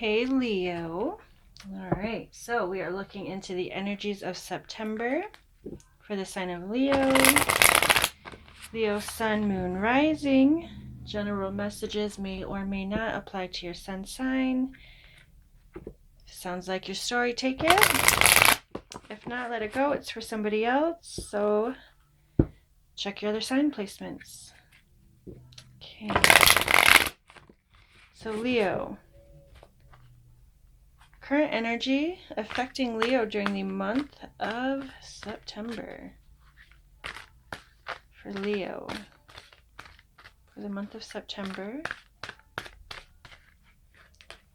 Hey Leo. All right, so we are looking into the energies of September for the sign of Leo. Leo, Sun, Moon, Rising. General messages may or may not apply to your sun sign. Sounds like your story, take it. If not, let it go. It's for somebody else. So check your other sign placements. Okay. So Leo. Current energy affecting Leo during the month of September. For Leo, for the month of September.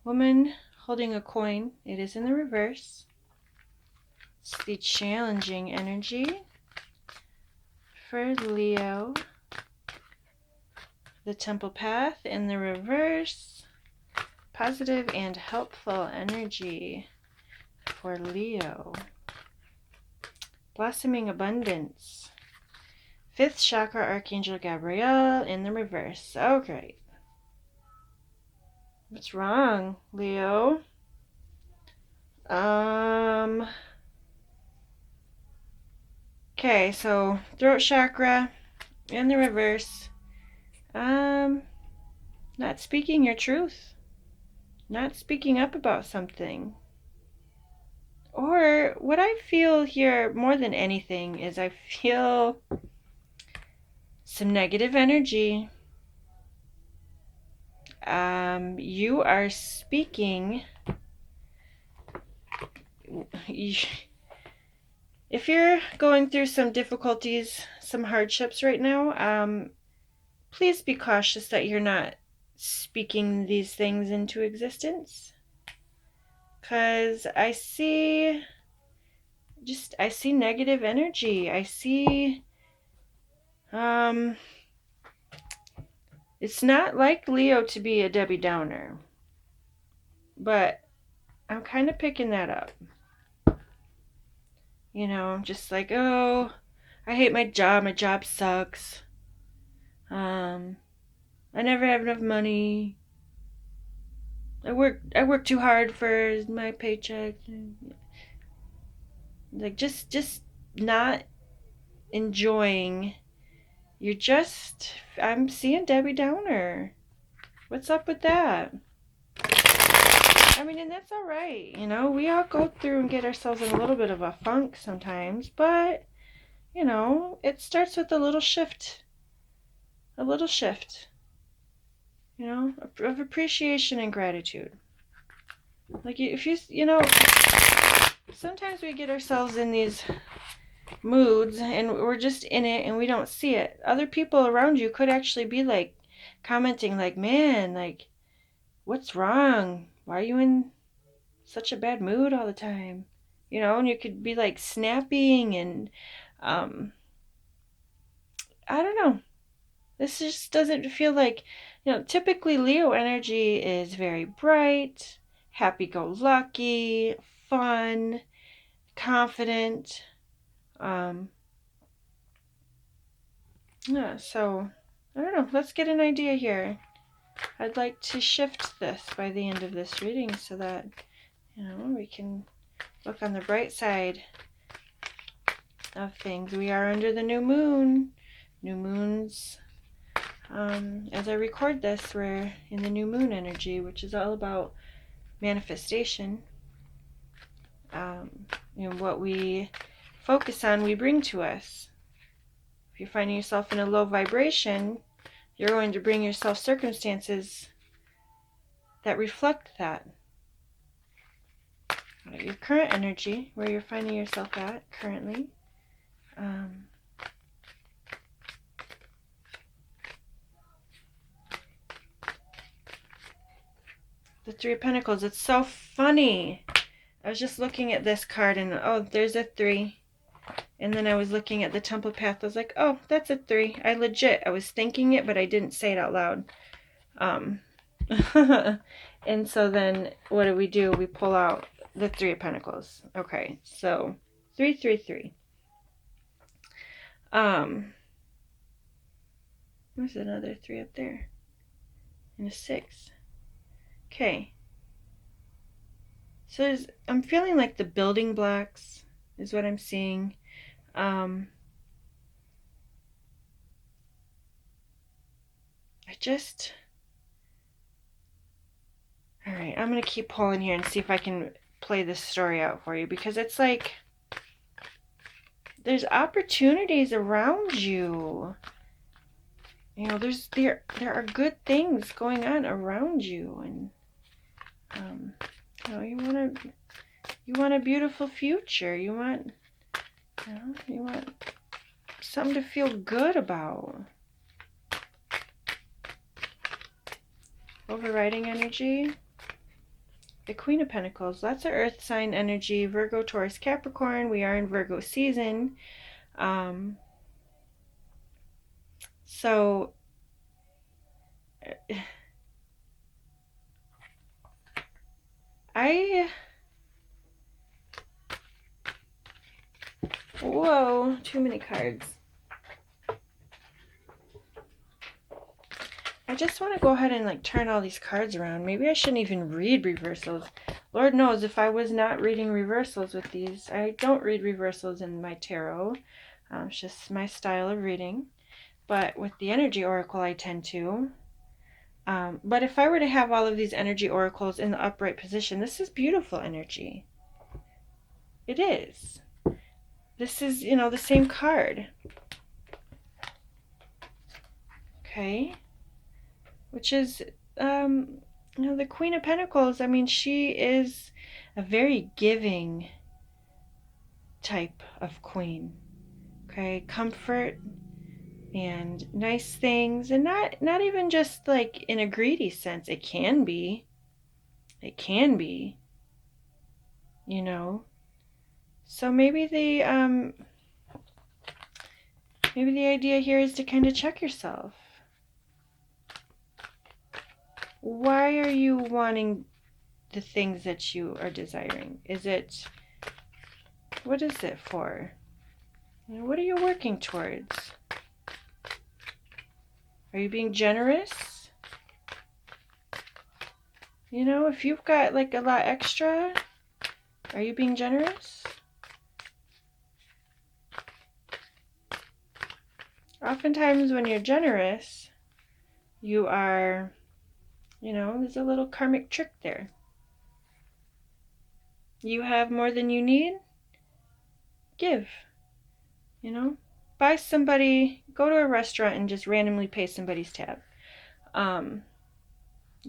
Woman holding a coin. It is in the reverse. It's the challenging energy for Leo. The Temple Path in the reverse. Positive and helpful energy for Leo. Blossoming abundance. Fifth chakra, Archangel Gabriel in the reverse. Okay. What's wrong, Leo? Okay, so throat chakra in the reverse. Not speaking your truth. Not speaking up about something. Or what I feel here more than anything is I feel some negative energy. You are speaking. If you're going through some difficulties, some hardships right now, please be cautious that you're not speaking these things into existence. Because I see negative energy. I see, it's not like Leo to be a Debbie Downer, but I'm kind of picking that up. You know, just like, oh, I hate my job sucks. I never have enough money. I work too hard for my paycheck. Like just not enjoying. I'm seeing Debbie Downer. What's up with that? I mean, and that's all right. You know, we all go through and get ourselves in a little bit of a funk sometimes, but you know, it starts with a little shift. A little shift. You know, of appreciation and gratitude. Like if you know, sometimes we get ourselves in these moods and we're just in it and we don't see it. Other people around you could actually be like commenting like, man, like, what's wrong? Why are you in such a bad mood all the time? You know, and you could be like snapping and I don't know. This just doesn't feel like, you know, typically Leo energy is very bright, happy-go-lucky, fun, confident. Yeah, so I don't know. Let's get an idea here. I'd like to shift this by the end of this reading so that, you know, we can look on the bright side of things. We are under the new moon. New moons. As I record this, we're in the new moon energy, which is all about manifestation. You know, what we focus on, we bring to us. If you're finding yourself in a low vibration, you're going to bring yourself circumstances that reflect that. Your current energy, where you're finding yourself at currently. The Three of Pentacles, it's so funny. I was just looking at this card and, oh, there's a 3. And then I was looking at the Temple Path. I was like, oh, that's a 3. I was thinking it, but I didn't say it out loud. And so then what do? We pull out the 3 of Pentacles. Okay, so 3, 3, 3. There's another 3 up there. And a 6. Okay. So I'm feeling like the building blocks is what I'm seeing. All right, I'm going to keep pulling here and see if I can play this story out for you, because it's like there's opportunities around you. You know, there are good things going on around you, and you know, you want a beautiful future. You want something to feel good about. Overriding energy. The Queen of Pentacles. Lots of earth sign energy. Virgo, Taurus, Capricorn. We are in Virgo season. So whoa, too many cards. I just want to go ahead and like turn all these cards around. Maybe I shouldn't even read reversals. Lord knows if I was not reading reversals with these. I don't read reversals in my tarot. It's just my style of reading. But with the energy oracle, I tend to. But if I were to have all of these energy oracles in the upright position, this is beautiful energy. It is. This is, you know, the same card. Okay. Which is, you know, the Queen of Pentacles. I mean, she is a very giving type of queen. Okay. Comfort and nice things, and not even just like in a greedy sense. It can be, you know. So maybe the idea here is to kind of check yourself. Why are you wanting the things that you are desiring? What is it for? What are you working towards? Are you being generous? You know, if you've got like a lot extra, are you being generous? Oftentimes when you're generous, you are, you know, there's a little karmic trick there. You have more than you need? Give. You know? Go to a restaurant and just randomly pay somebody's tab. You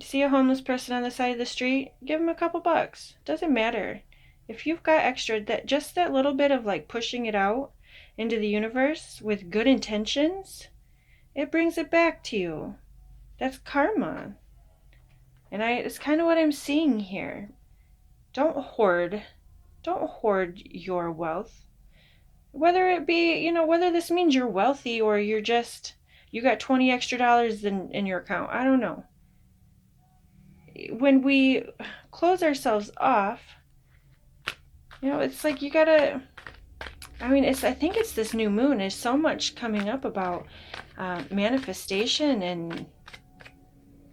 see a homeless person on the side of the street, give them a couple bucks. Doesn't matter. If you've got extra, that little bit of like pushing it out into the universe with good intentions, it brings it back to you. That's karma. And it's kind of what I'm seeing here. Don't hoard your wealth. Whether it be, you know, whether this means you're wealthy or you got $20 extra in your account. I don't know. When we close ourselves off, you know, it's like you gotta, I think it's this new moon. There's so much coming up about manifestation, and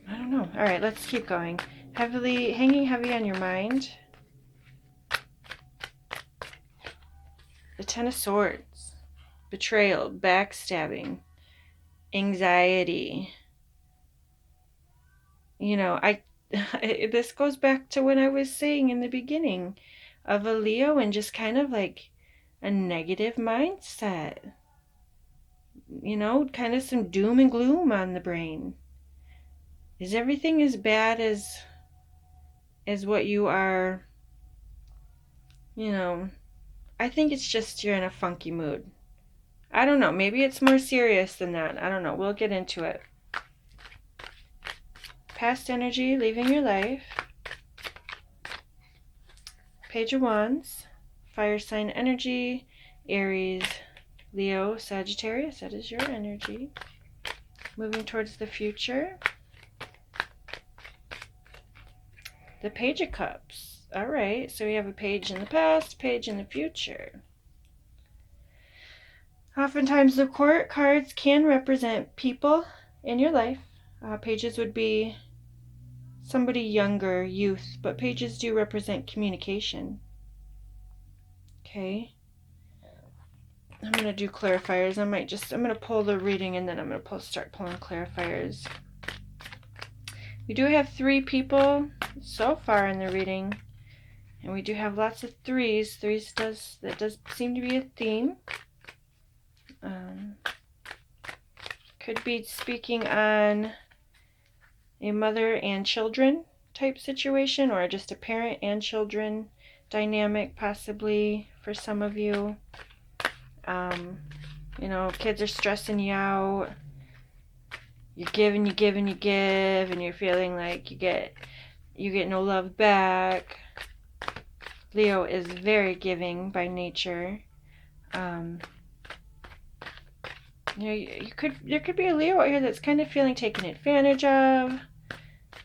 I don't know. All right, let's keep going. Hanging heavy on your mind. The Ten of Swords. Betrayal, backstabbing, anxiety. You know, this goes back to when I was saying in the beginning of a Leo and just kind of like a negative mindset. You know, kind of some doom and gloom on the brain. Is everything as bad as what you are? You know, I think it's just you're in a funky mood. I don't know. Maybe it's more serious than that. I don't know. We'll get into it. Past energy leaving your life. Page of Wands. Fire sign energy. Aries, Leo, Sagittarius. That is your energy. Moving towards the future. The Page of Cups. All right. So we have a page in the past, page in the future. Oftentimes the court cards can represent people in your life. Pages would be somebody younger, youth, but pages do represent communication. Okay. I'm going to do clarifiers. I'm going to pull the reading and then I'm going to start pulling clarifiers. We do have 3 people so far in the reading. And we do have lots of threes. That does seem to be a theme. Could be speaking on a mother and children type situation, or just a parent and children dynamic possibly for some of you. You know, kids are stressing you out. You're giving, and you're feeling like you get no love back. Leo is very giving by nature. You know, there could be a Leo out here that's kind of feeling taken advantage of.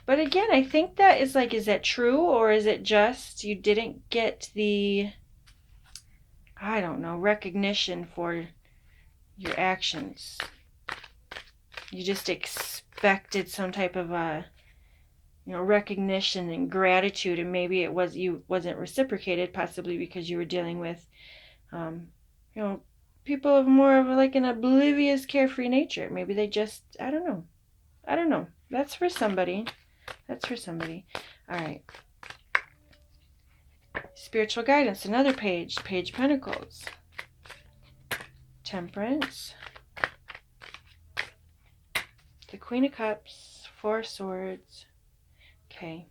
But again, I think that is like, is that true, or is it just you didn't get the, I don't know, recognition for your actions? You just expected some type of recognition and gratitude, and maybe wasn't reciprocated, possibly because you were dealing with people of more of like an oblivious, carefree nature. Maybe they just, I don't know. That's for somebody. All right. Spiritual guidance, another page of Pentacles. Temperance. The Queen of Cups, 4 Swords. Okay.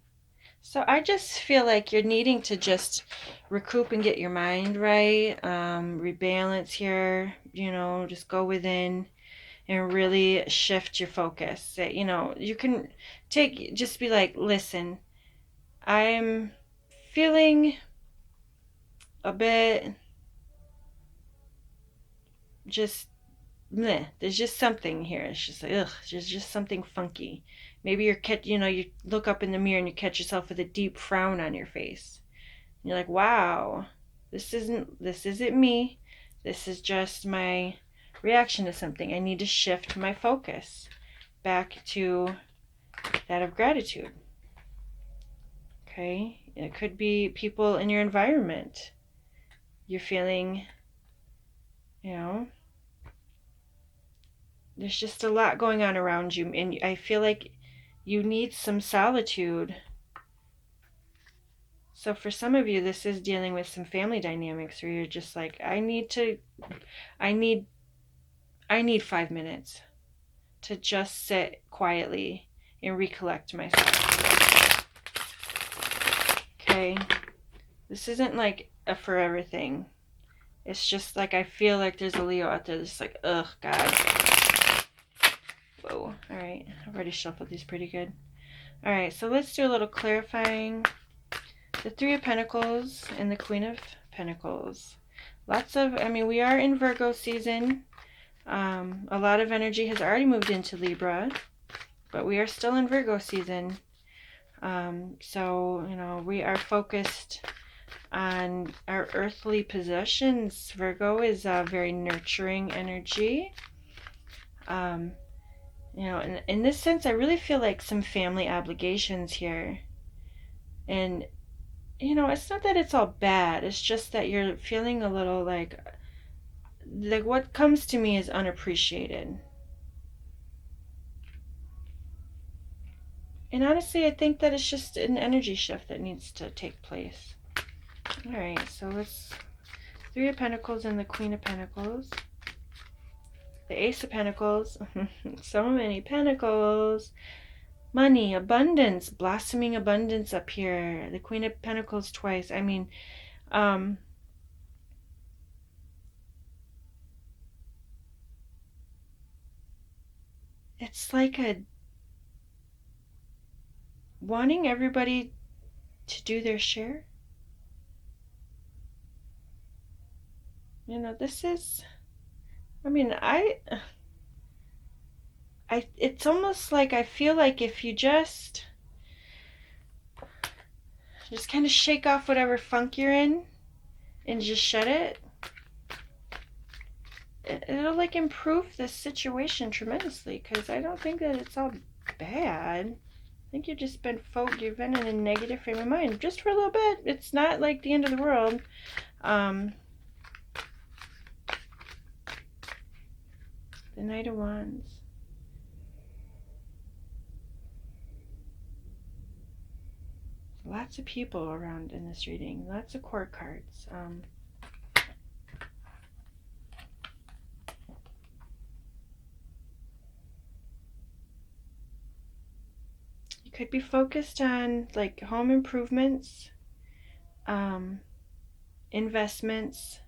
So I just feel like you're needing to just recoup and get your mind right, rebalance here, just go within and really shift your focus. You can just be like, listen, I'm feeling a bit just meh. There's just something here. It's just like, there's just something funky. Maybe you look up in the mirror and you catch yourself with a deep frown on your face. And you're like, wow, this isn't me. This is just my reaction to something. I need to shift my focus back to that of gratitude. Okay? It could be people in your environment. You're feeling, there's just a lot going on around you, and I feel like you need some solitude. So for some of you, this is dealing with some family dynamics where you're just like, I need 5 minutes to just sit quietly and recollect myself. Okay? This isn't like a forever thing. It's just like, I feel like there's a Leo out there that's like, ugh, God. Whoa. Alright. I've already shuffled these pretty good. Alright, so let's do a little clarifying. The 3 of Pentacles and the Queen of Pentacles. We are in Virgo season. A lot of energy has already moved into Libra, but we are still in Virgo season. So, we are focused on our earthly possessions. Virgo is a very nurturing energy. And in this sense, I really feel like some family obligations here. And, it's not that it's all bad. It's just that you're feeling a little like what comes to me is unappreciated. And honestly, I think that it's just an energy shift that needs to take place. Alright, so let's... 3 of Pentacles and the Queen of Pentacles. The Ace of Pentacles. So many Pentacles. Money, abundance, blossoming abundance up here. The Queen of Pentacles twice. It's like wanting everybody to do their share. This is... it's almost like I feel like if you just kind of shake off whatever funk you're in and just shut it'll like improve the situation tremendously, because I don't think that it's all bad. think you've been in a negative frame of mind just for a little bit. It's not like the end of the world. The Knight of Wands. Lots of people around in this reading. Lots of court cards. You could be focused on like home improvements, investments.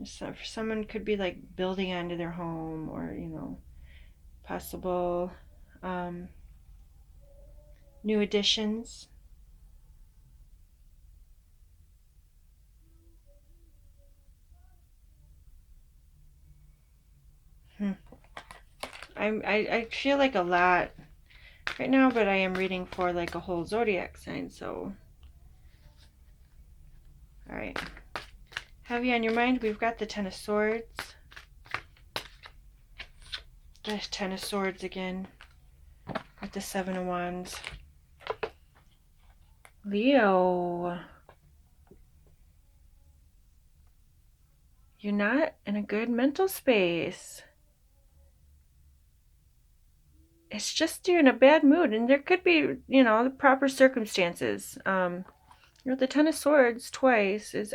So for someone could be like building onto their home, or possible new additions. I feel like a lot right now, but I am reading for like a whole zodiac sign, so all right. Heavy on your mind, we've got the Ten of Swords. The Ten of Swords again with the Seven of Wands. Leo, you're not in a good mental space. It's just you're in a bad mood, and there could be, the proper circumstances. The Ten of Swords twice is,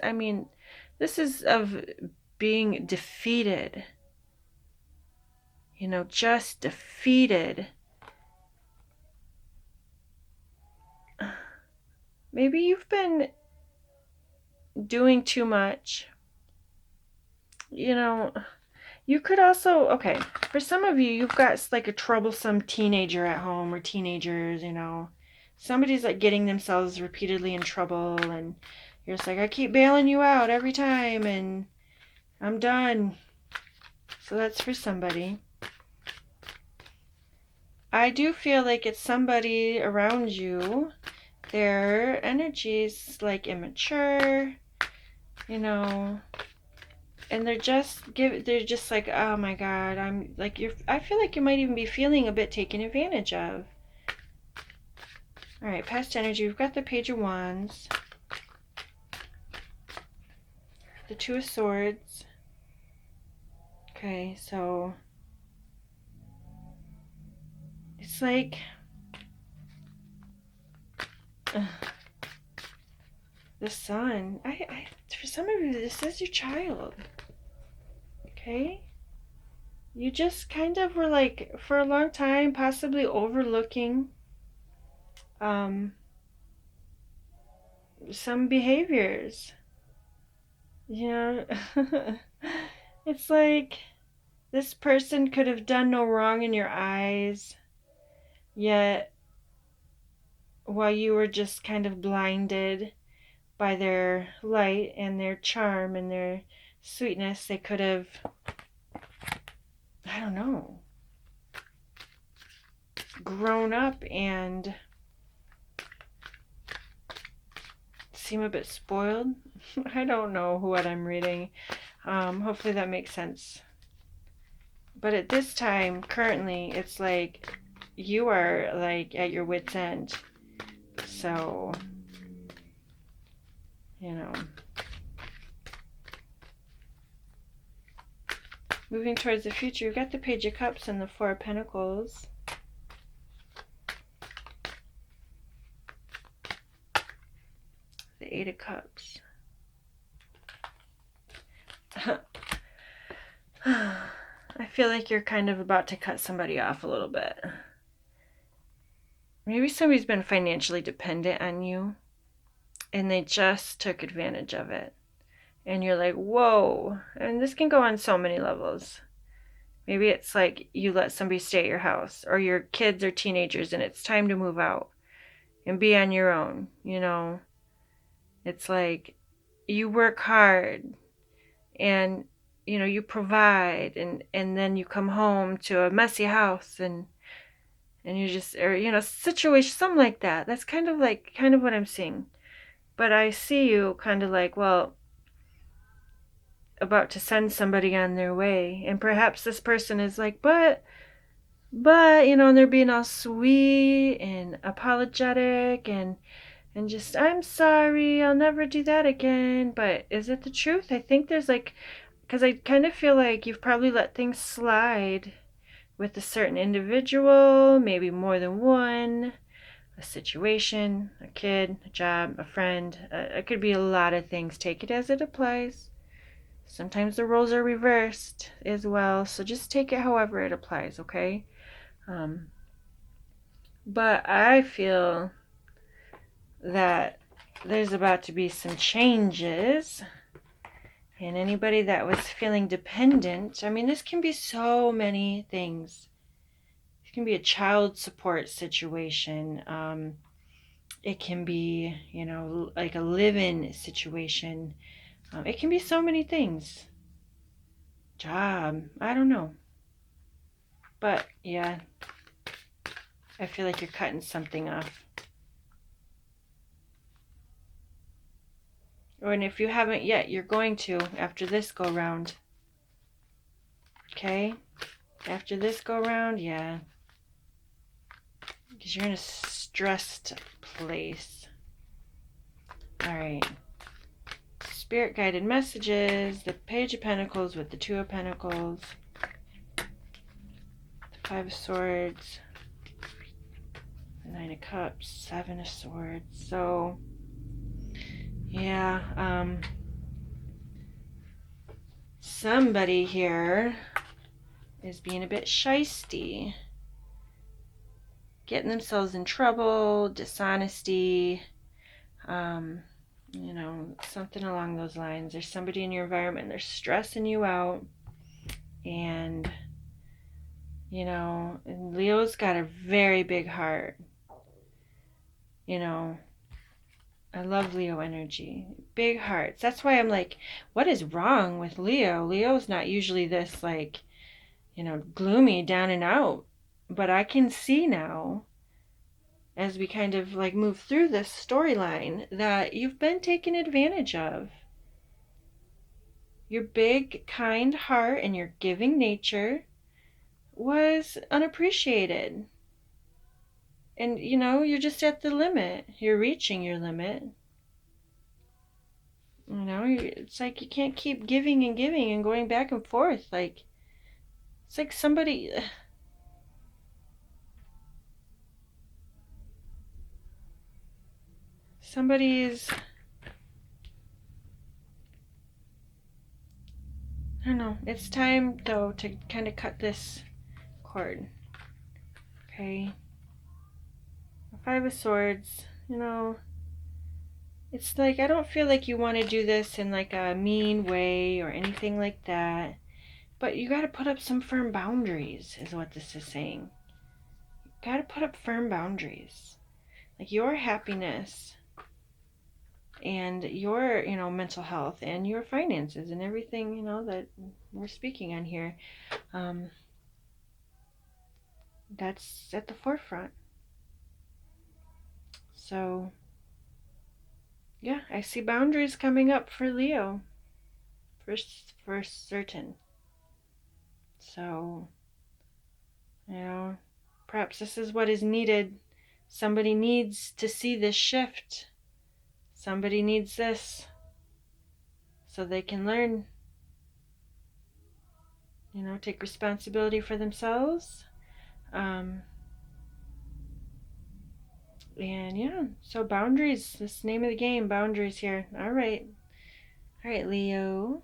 this is of being defeated. Just defeated. Maybe you've been doing too much. You could also, okay, for some of you, you've got like a troublesome teenager at home, or teenagers, somebody's like getting themselves repeatedly in trouble, and you're just like, I keep bailing you out every time, and I'm done. So that's for somebody. I do feel like it's somebody around you. Their energy's like immature, and they're just like, oh my god, I feel like you might even be feeling a bit taken advantage of. All right, past energy, we've got the Page of Wands, the Two of Swords. Okay, so it's like the Sun. For some of you, this is your child. Okay? You just kind of were like, for a long time, possibly overlooking some behaviors. It's like this person could have done no wrong in your eyes, yet while you were just kind of blinded by their light and their charm and their sweetness, they could have, I don't know, grown up and seem a bit spoiled. I don't know what I'm reading. Hopefully that makes sense. But at this time, currently, it's like you are like at your wit's end. So, moving towards the future, you've got the Page of Cups and the Four of Pentacles. The Eight of Cups. I feel like you're kind of about to cut somebody off a little bit. Maybe somebody's been financially dependent on you, and they just took advantage of it. And you're like, whoa. And this can go on so many levels. Maybe it's like you let somebody stay at your house, or your kids are teenagers and it's time to move out and be on your own. It's like you work hard and you provide, and then you come home to a messy house, and you just, or situation, something like that. That's kind of what I'm seeing. But I see you kind of like, well, about to send somebody on their way, and perhaps this person is like, but But, you know, and they're being all sweet and apologetic and just, I'm sorry, I'll never do that again. But is it the truth? I think there's like, because I kind of feel like you've probably let things slide with a certain individual, maybe more than one, a situation, a kid, a job, a friend. It could be a lot of things. Take it as it applies. Sometimes the roles are reversed as well, so just take it however it applies, okay? Um, but I feel that there's about to be some changes. And anybody that was feeling dependent, I mean, this can be so many things. It can be a child support situation. It can be, you know, like a live-in situation. It can be so many things. Job, I don't know. But yeah, I feel like you're cutting something off. And if you haven't yet, you're going to after this go round. Okay? After this go round, yeah. Because you're in a stressed place. Alright. Spirit guided messages. The Page of Pentacles with the Two of Pentacles. The Five of Swords. The Nine of Cups. Seven of Swords. So, yeah. Somebody here is being a bit shysty. Getting themselves in trouble. Dishonesty. You know, something along those lines. There's somebody in your environment, they're stressing you out. And, you know, and Leo's got a very big heart. You know, I love Leo energy. Big hearts. That's why I'm like, what is wrong with Leo? Leo's not usually this, like, you know, gloomy, down and out. But I can see now, as we kind of like move through this storyline, that you've been taken advantage of. Your big, kind heart and your giving nature was unappreciated. And, you know, you're just at the limit. You're reaching your limit. You know, it's like you can't keep giving and going back and forth. Like, it's like somebody's, I don't know. It's time, though, to kind of cut this cord. Okay? The Five of Swords, you know, it's like, I don't feel like you want to do this in like a mean way or anything like that. But you got to put up some firm boundaries, is what this is saying. You got to put up firm boundaries. Like your happiness and your, you know, mental health and your finances and everything, you know, that we're speaking on here. That's at the forefront. So, yeah, I see boundaries coming up for Leo. For certain. So, you know, perhaps this is what is needed. Somebody needs to see this shift. Somebody needs this so they can learn, you know, take responsibility for themselves. And yeah, so boundaries, this name of the game, boundaries here. All right, Leo.